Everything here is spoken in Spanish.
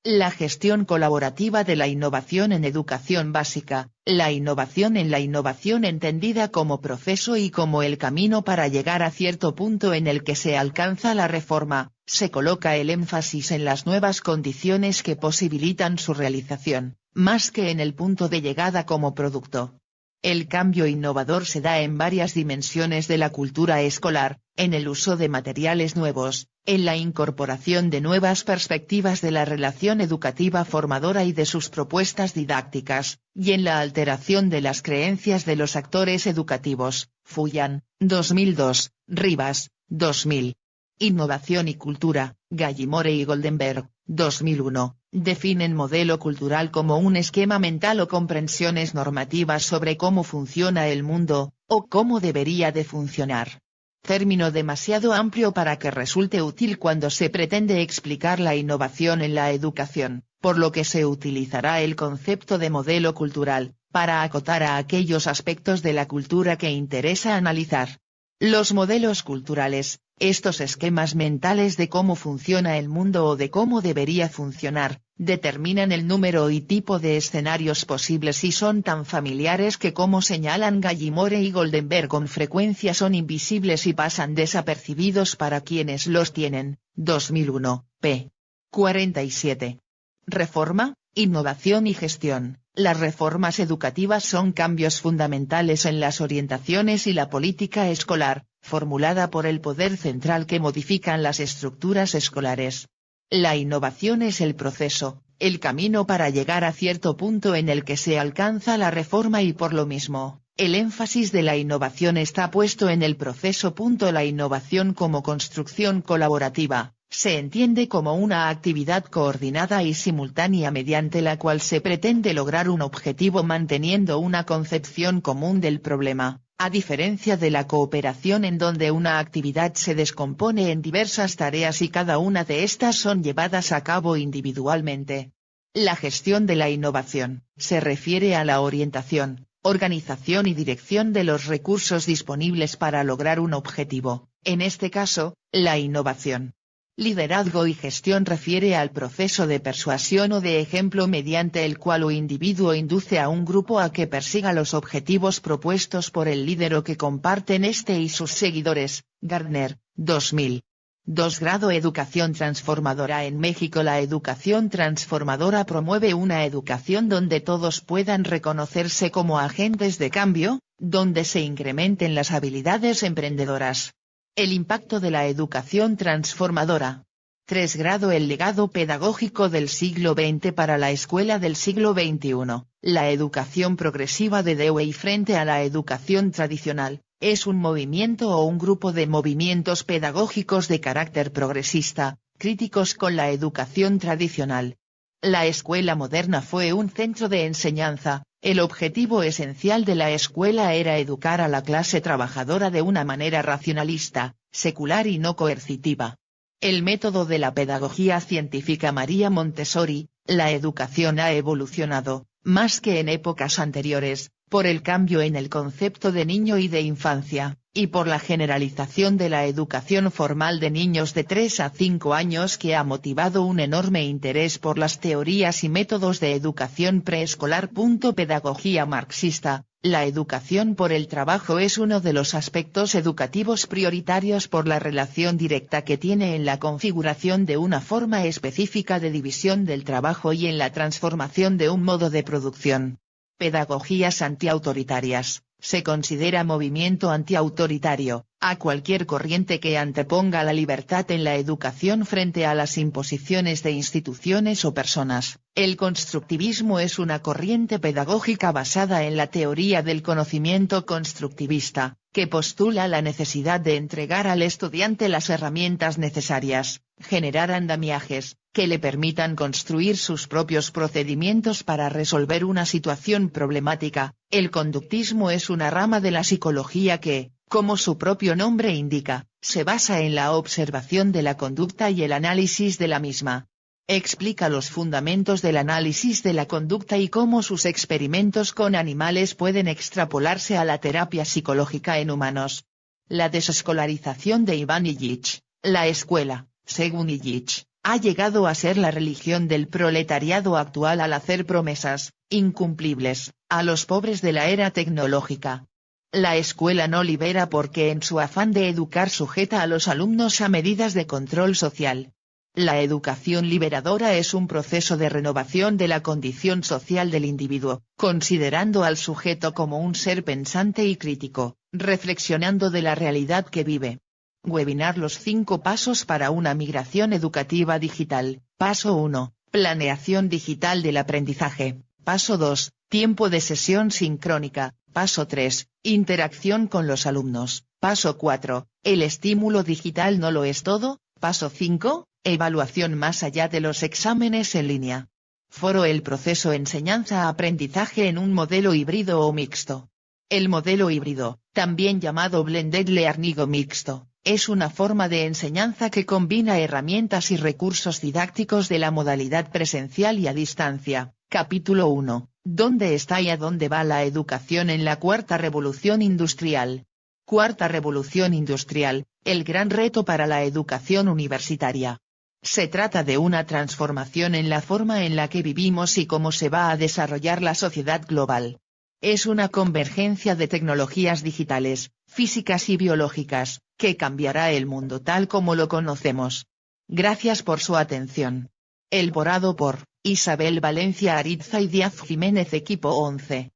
La gestión colaborativa de la innovación en educación básica, la innovación en la innovación entendida como proceso y como el camino para llegar a cierto punto en el que se alcanza la reforma, se coloca el énfasis en las nuevas condiciones que posibilitan su realización, más que en el punto de llegada como producto. El cambio innovador se da en varias dimensiones de la cultura escolar, en el uso de materiales nuevos, en la incorporación de nuevas perspectivas de la relación educativa formadora y de sus propuestas didácticas, y en la alteración de las creencias de los actores educativos. Fuyan, 2002, Rivas, 2000. Innovación y cultura, Gallimore y Goldenberg, 2001, definen modelo cultural como un esquema mental o comprensiones normativas sobre cómo funciona el mundo, o cómo debería de funcionar. Término demasiado amplio para que resulte útil cuando se pretende explicar la innovación en la educación, por lo que se utilizará el concepto de modelo cultural, para acotar a aquellos aspectos de la cultura que interesa analizar. Los modelos culturales, estos esquemas mentales de cómo funciona el mundo o de cómo debería funcionar, determinan el número y tipo de escenarios posibles y son tan familiares que, como señalan Gallimore y Goldenberg, con frecuencia son invisibles y pasan desapercibidos para quienes los tienen. 2001, p. 47. Reforma, innovación y gestión. Las reformas educativas son cambios fundamentales en las orientaciones y la política escolar, formulada por el poder central que modifican las estructuras escolares. La innovación es el proceso, el camino para llegar a cierto punto en el que se alcanza la reforma y por lo mismo, el énfasis de la innovación está puesto en el proceso. La innovación como construcción colaborativa, se entiende como una actividad coordinada y simultánea mediante la cual se pretende lograr un objetivo manteniendo una concepción común del problema, a diferencia de la cooperación en donde una actividad se descompone en diversas tareas y cada una de estas son llevadas a cabo individualmente. La gestión de la innovación, se refiere a la orientación, organización y dirección de los recursos disponibles para lograr un objetivo, en este caso, la innovación. Liderazgo y gestión refiere al proceso de persuasión o de ejemplo mediante el cual un individuo induce a un grupo a que persiga los objetivos propuestos por el líder o que comparten este y sus seguidores. Gardner, 2000. 2. Educación transformadora. En México la educación transformadora promueve una educación donde todos puedan reconocerse como agentes de cambio, donde se incrementen las habilidades emprendedoras. El impacto de la educación transformadora. 3. El legado pedagógico del siglo XX para la escuela del siglo XXI. La educación progresiva de Dewey frente a la educación tradicional, es un movimiento o un grupo de movimientos pedagógicos de carácter progresista, críticos con la educación tradicional. La escuela moderna fue un centro de enseñanza. El objetivo esencial de la escuela era educar a la clase trabajadora de una manera racionalista, secular y no coercitiva. El método de la pedagogía científica María Montessori, la educación ha evolucionado, más que en épocas anteriores, por el cambio en el concepto de niño y de infancia, y por la generalización de la educación formal de niños de 3 a 5 años que ha motivado un enorme interés por las teorías y métodos de educación preescolar. Pedagogía marxista. La educación por el trabajo es uno de los aspectos educativos prioritarios por la relación directa que tiene en la configuración de una forma específica de división del trabajo y en la transformación de un modo de producción. Pedagogías antiautoritarias. Se considera movimiento antiautoritario, a cualquier corriente que anteponga la libertad en la educación frente a las imposiciones de instituciones o personas. El constructivismo es una corriente pedagógica basada en la teoría del conocimiento constructivista, que postula la necesidad de entregar al estudiante las herramientas necesarias, generar andamiajes, que le permitan construir sus propios procedimientos para resolver una situación problemática. El conductismo es una rama de la psicología que, como su propio nombre indica, se basa en la observación de la conducta y el análisis de la misma. Explica los fundamentos del análisis de la conducta y cómo sus experimentos con animales pueden extrapolarse a la terapia psicológica en humanos. La desescolarización de Iván Illich. La escuela, según Illich, Ha llegado a ser la religión del proletariado actual al hacer promesas, incumplibles, a los pobres de la era tecnológica. La escuela no libera porque en su afán de educar sujeta a los alumnos a medidas de control social. La educación liberadora es un proceso de renovación de la condición social del individuo, considerando al sujeto como un ser pensante y crítico, reflexionando de la realidad que vive. Webinar: los 5 pasos para una migración educativa digital. Paso 1. Planeación digital del aprendizaje. Paso 2. Tiempo de sesión sincrónica. Paso 3. Interacción con los alumnos. Paso 4. El estímulo digital no lo es todo. Paso 5. Evaluación más allá de los exámenes en línea. Foro: el proceso enseñanza-aprendizaje en un modelo híbrido o mixto. El modelo híbrido, también llamado blended learning o mixto, es una forma de enseñanza que combina herramientas y recursos didácticos de la modalidad presencial y a distancia. Capítulo 1. ¿Dónde está y a dónde va la educación en la cuarta revolución industrial? Cuarta revolución industrial, el gran reto para la educación universitaria. Se trata de una transformación en la forma en la que vivimos y cómo se va a desarrollar la sociedad global. Es una convergencia de tecnologías digitales, físicas y biológicas, que cambiará el mundo tal como lo conocemos. Gracias por su atención. Elaborado por Isabel Valencia Aritza y Díaz Jiménez, equipo 11.